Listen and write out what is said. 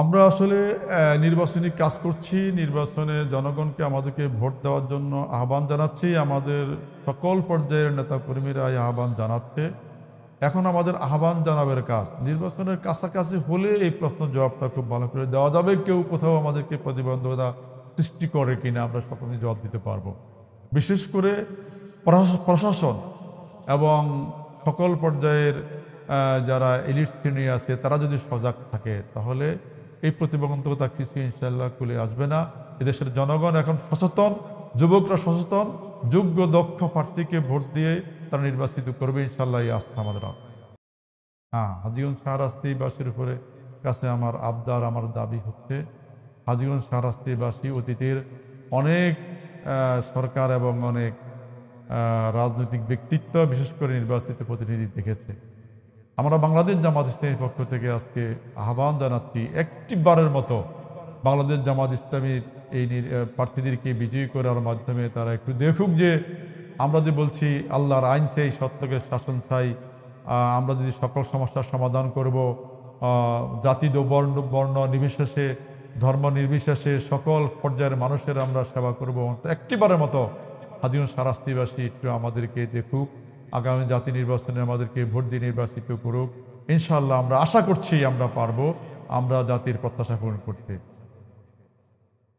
আমরা আসলে নির্বাচনী কাজ করছি। নির্বাচনে জনগণকে আমাদেরকে ভোট দেওয়ার জন্য আহ্বান জানাচ্ছি। আমাদের সকল পর্যায়ের নেতাকর্মীরা এই আহ্বান জানাচ্ছে। এখন আমাদের আহ্বান জানাবের কাজ। নির্বাচনের কাছাকাছি হলে এই প্রশ্নের জবাবটা খুব ভালো করে দেওয়া যাবে। কেউ কোথাও আমাদেরকে প্রতিবন্ধকতা সৃষ্টি করে কিনা আমরা সকলে জবাব দিতে পারবো। বিশেষ করে প্রশাসন এবং সকল পর্যায়ের যারা এলিট শ্রেণী আছে তারা যদি সজাগ থাকে তাহলে এই প্রতিবন্ধকতা কিছু ইনশাল্লাহ খুলে আসবে না। এদেশের জনগণ এখন সচেতন, যুবকরা সচেতন, যোগ্য দক্ষ প্রার্থীকে ভোট দিয়ে তারা নির্বাচিত করবে ইনশাল্লাহ, এই আস্থা আমাদের আছে। হ্যাঁ, হাজীগঞ্জ শাহরাস্তিবাসীর উপরে কাছে আমার আবদার, আমার দাবি হচ্ছে হাজীগঞ্জ শাহরাস্তিবাসী অতীতের অনেক সরকার এবং অনেক রাজনৈতিক ব্যক্তিত্ব, বিশেষ করে নির্বাচিত প্রতিনিধি দেখেছে। আমরা বাংলাদেশ জামাত ইসলামীর পক্ষ থেকে আজকে আহ্বান জানাচ্ছি, একটিবারের মতো বাংলাদেশ জামাত ইসলামীর এই প্রার্থীদেরকে বিজয়ী করার মাধ্যমে তারা একটু দেখুক যে আমরা যে বলছি আল্লাহর আইন চাই, সত্যকে শাসন চাই, আমরা যদি সকল সমস্যার সমাধান করব, জাতি বর্ণ নির্বিশেষে, ধর্ম নির্বিশেষে সকল পর্যায়ের মানুষের আমরা সেবা করব। একটিবারের মতো হাজীগঞ্জ শাহরাস্তিবাসী একটু আমাদেরকে দেখুক, আগামী জাতি নির্বাচনে আমাদেরকে ভোট দিয়ে নির্বাচিত করুক। ইনশাআল্লাহ আমরা আশা করছি আমরা পারবো, আমরা জাতির প্রত্যাশা পূরণ করতে।